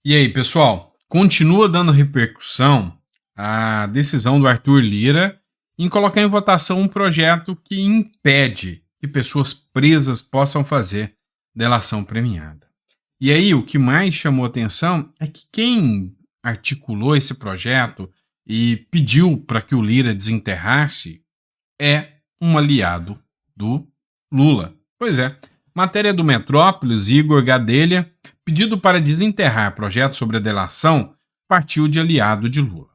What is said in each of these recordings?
E aí, pessoal? Continua dando repercussão a decisão do Arthur Lira em colocar em votação um projeto que impede que pessoas presas possam fazer delação premiada. E aí, o que mais chamou atenção é que quem articulou esse projeto e pediu para que o Lira desenterrasse é um aliado do Lula. Pois é. Matéria do Metrópolis, Igor Gadelha, pedido para desenterrar projeto sobre a delação, partiu de aliado de Lula.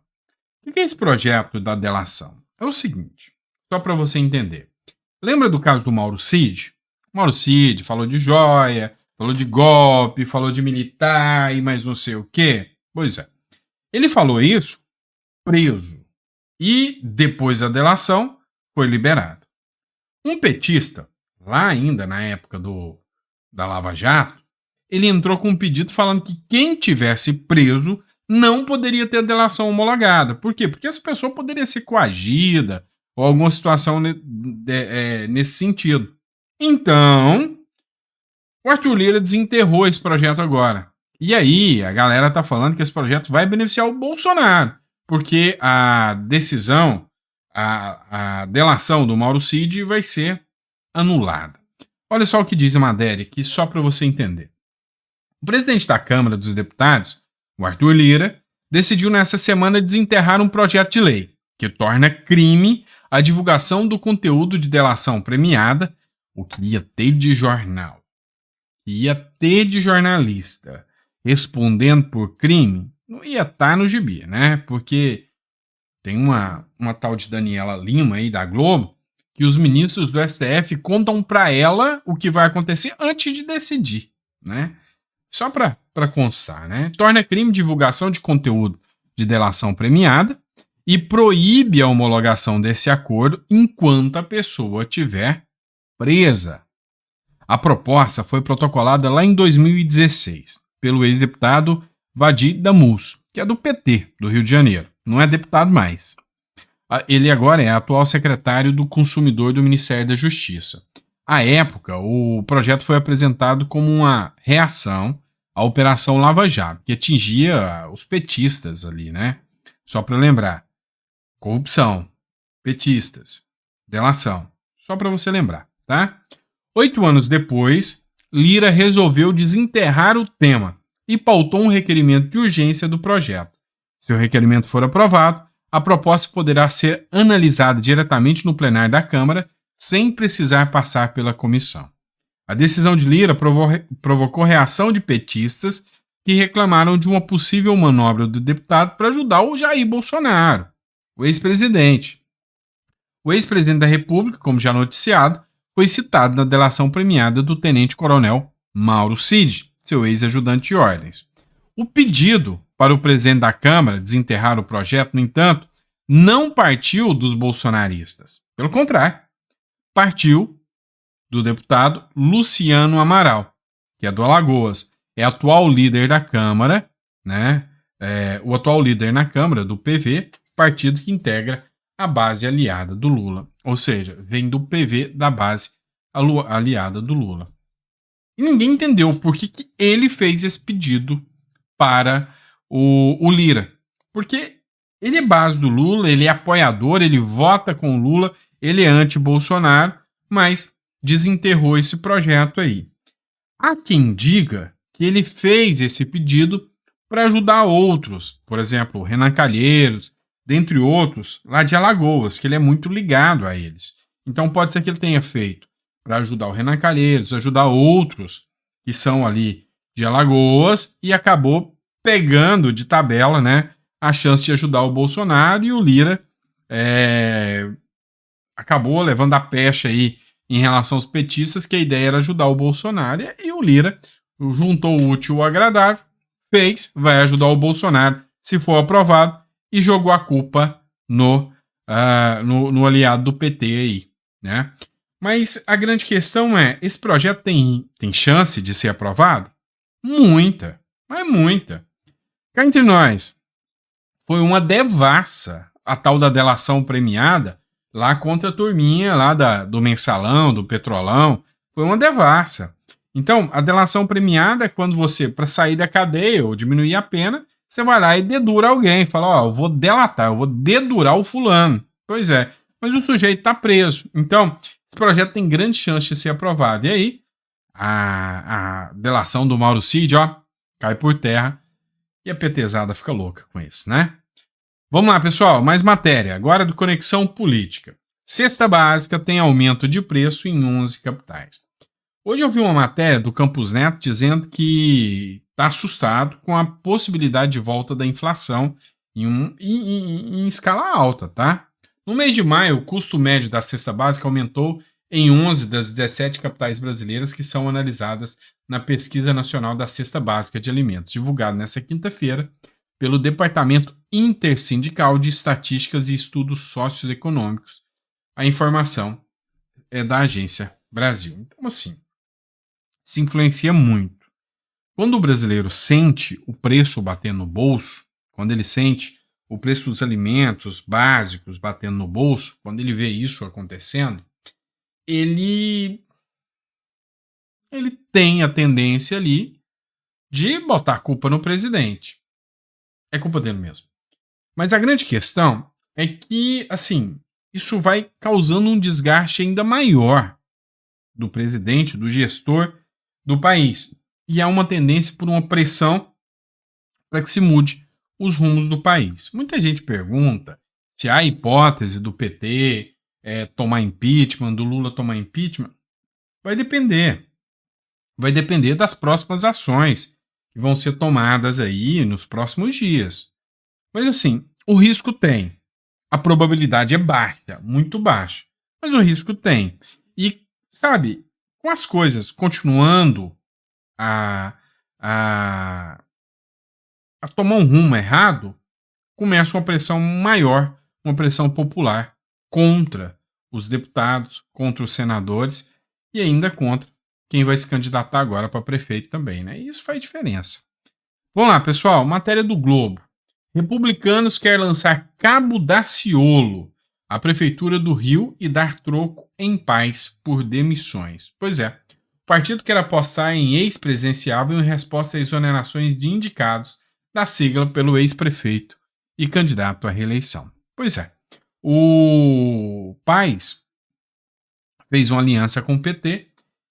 O que é esse projeto da delação? É o seguinte, só para você entender. Lembra do caso do Mauro Cid? Mauro Cid falou de joia, falou de golpe, falou de militar e mais não sei o quê. Pois é. Ele falou isso preso. E depois da delação, foi liberado. Um petista, lá ainda na época da Lava Jato, ele entrou com um pedido falando que quem tivesse preso não poderia ter a delação homologada. Por quê? Porque essa pessoa poderia ser coagida ou alguma situação nesse sentido. Então, o Arthur Lira desenterrou esse projeto agora. E aí, a galera tá falando que esse projeto vai beneficiar o Bolsonaro, porque a decisão, a delação do Mauro Cid vai ser anulada. Olha só o que diz a matéria aqui, só para você entender. O presidente da Câmara dos Deputados, o Arthur Lira, decidiu nessa semana desenterrar um projeto de lei que torna crime a divulgação do conteúdo de delação premiada, o que ia ter de jornal, ia ter de jornalista respondendo por crime, não ia estar no gibi, né? Porque tem uma tal de Daniela Lima aí da Globo que os ministros do STF contam para ela o que vai acontecer antes de decidir, né? Só para constar, né? Torna crime divulgação de conteúdo de delação premiada e proíbe a homologação desse acordo enquanto a pessoa estiver presa. A proposta foi protocolada lá em 2016 pelo ex-deputado Vadir Damus, que é do PT, do Rio de Janeiro. Não é deputado mais. Ele agora é atual secretário do Consumidor do Ministério da Justiça. À época, o projeto foi apresentado como uma reação à Operação Lava Jato, que atingia os petistas ali, né? Só para lembrar. Corrupção, petistas, delação. Só para você lembrar, tá? 8 anos depois, Lira resolveu desenterrar o tema e pautou um requerimento de urgência do projeto. Se o requerimento for aprovado, a proposta poderá ser analisada diretamente no plenário da Câmara, sem precisar passar pela comissão. A decisão de Lira provocou reação de petistas que reclamaram de uma possível manobra do deputado para ajudar o Jair Bolsonaro, o ex-presidente. O ex-presidente da República, como já noticiado, foi citado na delação premiada do tenente-coronel Mauro Cid, seu ex-ajudante de ordens. O pedido para o presidente da Câmara desenterrar o projeto, no entanto, não partiu dos bolsonaristas. Pelo contrário, partiu do deputado Luciano Amaral, que é do Alagoas. É atual líder da Câmara, né? O atual líder na Câmara do PV, partido que integra a base aliada do Lula. Ou seja, vem do PV da base aliada do Lula. E ninguém entendeu por que ele fez esse pedido para o Lira. Porque ele é base do Lula, ele é apoiador, ele vota com o Lula, ele é anti-Bolsonaro, mas desenterrou esse projeto aí. Há quem diga que ele fez esse pedido para ajudar outros, por exemplo, Renan Calheiros, dentre outros, lá de Alagoas, que ele é muito ligado a eles. Então pode ser que ele tenha feito para ajudar o Renan Calheiros, ajudar outros que são ali de Alagoas e acabou pegando de tabela, né, a chance de ajudar o Bolsonaro, e o Lira acabou levando a pecha aí em relação aos petistas, que a ideia era ajudar o Bolsonaro, e o Lira juntou o útil ao agradável, vai ajudar o Bolsonaro se for aprovado, e jogou a culpa no aliado do PT aí, né? Mas a grande questão é, esse projeto tem chance de ser aprovado? Muita, mas muita. Cá entre nós, foi uma devassa a tal da delação premiada lá contra a turminha lá do Mensalão, do Petrolão. Foi uma devassa. Então, a delação premiada é quando você, para sair da cadeia ou diminuir a pena, você vai lá e dedura alguém. Fala, ó, eu vou delatar, eu vou dedurar o fulano. Pois é, mas o sujeito está preso. Então, esse projeto tem grande chance de ser aprovado. E aí, a delação do Mauro Cid, ó, cai por terra e a petezada fica louca com isso, né? Vamos lá, pessoal, mais matéria. Agora do Conexão Política. Cesta básica tem aumento de preço em 11 capitais. Hoje eu vi uma matéria do Campos Neto dizendo que está assustado com a possibilidade de volta da inflação em escala alta, tá? No mês de maio, o custo médio da cesta básica aumentou em 11 das 17 capitais brasileiras que são analisadas na Pesquisa Nacional da Cesta Básica de Alimentos, divulgada nesta quinta-feira pelo Departamento Intersindical de Estatísticas e Estudos Socioeconômicos. A informação é da Agência Brasil. Então, assim, se influencia muito. Quando o brasileiro sente o preço batendo no bolso, quando ele sente o preço dos alimentos básicos batendo no bolso, quando ele vê isso acontecendo, ele tem a tendência ali de botar a culpa no presidente. É culpa dele mesmo. Mas a grande questão é que, assim, isso vai causando um desgaste ainda maior do presidente, do gestor do país. E há uma tendência por uma pressão para que se mude os rumos do país. Muita gente pergunta se há hipótese do PT tomar impeachment, do Lula tomar impeachment. Vai depender. Vai depender das próximas ações que vão ser tomadas aí nos próximos dias. Mas assim, o risco tem. A probabilidade é baixa, muito baixa. Mas o risco tem. E, sabe, com as coisas continuando a tomar um rumo errado, começa uma pressão maior, uma pressão popular contra os deputados, contra os senadores e ainda contra quem vai se candidatar agora para prefeito também, né? E isso faz diferença. Vamos lá, pessoal, matéria do Globo. Republicanos querem lançar Cabo Daciolo à Prefeitura do Rio e dar troco em paz por demissões. Pois é, o partido quer apostar em ex-presidenciável em resposta a exonerações de indicados da sigla pelo ex-prefeito e candidato à reeleição. Pois é, o Paes fez uma aliança com o PT,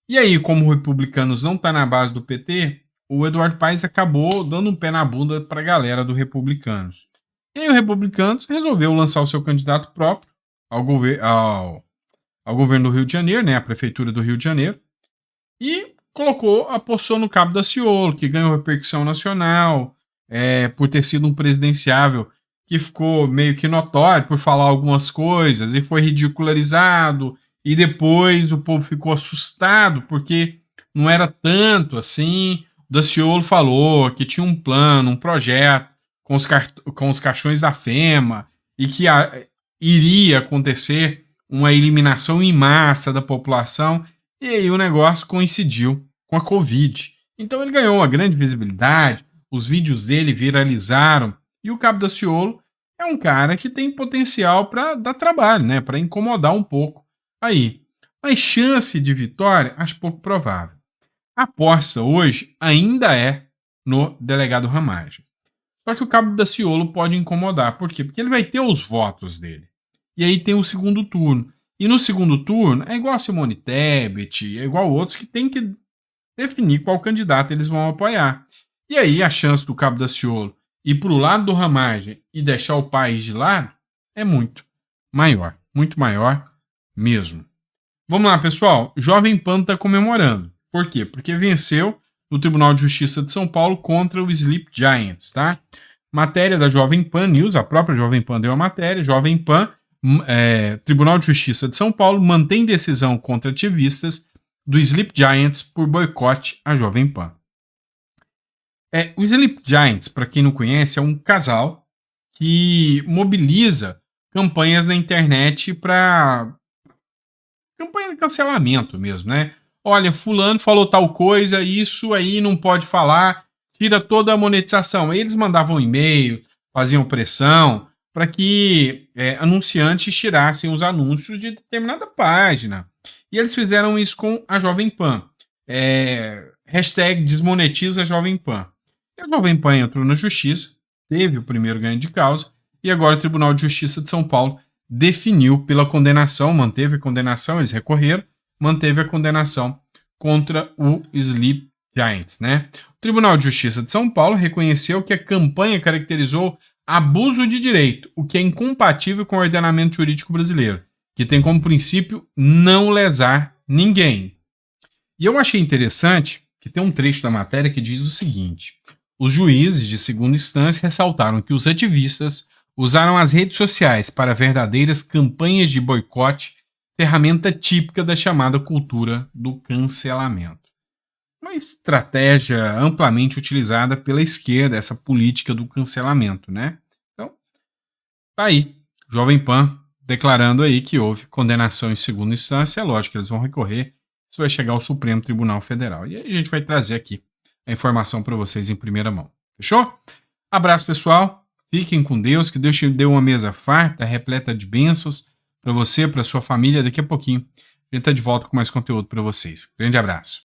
e aí, como o Republicanos não está na base do PT, o Eduardo Paes acabou dando um pé na bunda para a galera do Republicanos. E aí o Republicanos resolveu lançar o seu candidato próprio ao governo do Rio de Janeiro, né, a Prefeitura do Rio de Janeiro, e apostou no Cabo Daciolo, que ganhou repercussão nacional, por ter sido um presidenciável que ficou meio que notório por falar algumas coisas e foi ridicularizado, e depois o povo ficou assustado porque não era tanto assim. O Daciolo falou que tinha um plano, um projeto com os caixões da FEMA e que iria acontecer uma eliminação em massa da população, e aí o negócio coincidiu com a Covid. Então ele ganhou uma grande visibilidade, os vídeos dele viralizaram, e o Cabo Daciolo é um cara que tem potencial para dar trabalho, né, para incomodar um pouco aí. Mas chance de vitória, acho pouco provável. A aposta hoje ainda é no delegado Ramagem. Só que o Cabo Daciolo pode incomodar. Por quê? Porque ele vai ter os votos dele. E aí tem o segundo turno. E no segundo turno é igual a Simone Tebet, é igual outros que tem que definir qual candidato eles vão apoiar. E aí a chance do Cabo Daciolo ir para o lado do Ramagem e deixar o país de lado é muito maior mesmo. Vamos lá, pessoal. Jovem Pan está comemorando. Por quê? Porque venceu no Tribunal de Justiça de São Paulo contra o Sleep Giants, tá? Matéria da Jovem Pan News, a própria Jovem Pan deu a matéria. Jovem Pan, Tribunal de Justiça de São Paulo mantém decisão contra ativistas do Sleep Giants por boicote à Jovem Pan. O Sleep Giants, para quem não conhece, é um casal que mobiliza campanhas na internet para campanha de cancelamento mesmo, né? Olha, fulano falou tal coisa, isso aí não pode falar, tira toda a monetização. Aí eles mandavam e-mail, faziam pressão para que anunciantes tirassem os anúncios de determinada página. E eles fizeram isso com a Jovem Pan. hashtag desmonetiza Jovem Pan. E a Jovem Pan entrou na justiça, teve o primeiro ganho de causa, e agora o Tribunal de Justiça de São Paulo definiu pela condenação, manteve a condenação, eles recorreram, manteve a condenação contra o Sleep Giants, né? O Tribunal de Justiça de São Paulo reconheceu que a campanha caracterizou abuso de direito, o que é incompatível com o ordenamento jurídico brasileiro, que tem como princípio não lesar ninguém. E eu achei interessante que tem um trecho da matéria que diz o seguinte: os juízes de segunda instância ressaltaram que os ativistas usaram as redes sociais para verdadeiras campanhas de boicote, ferramenta típica da chamada cultura do cancelamento. Uma estratégia amplamente utilizada pela esquerda, essa política do cancelamento, né? Então, tá aí. Jovem Pan declarando aí que houve condenação em segunda instância. É lógico que eles vão recorrer. Isso vai chegar ao Supremo Tribunal Federal. E aí a gente vai trazer aqui a informação para vocês em primeira mão. Fechou? Abraço, pessoal. Fiquem com Deus. Que Deus te dê uma mesa farta, repleta de bênçãos para você, para sua família. Daqui a pouquinho a gente tá de volta com mais conteúdo para vocês. Grande abraço.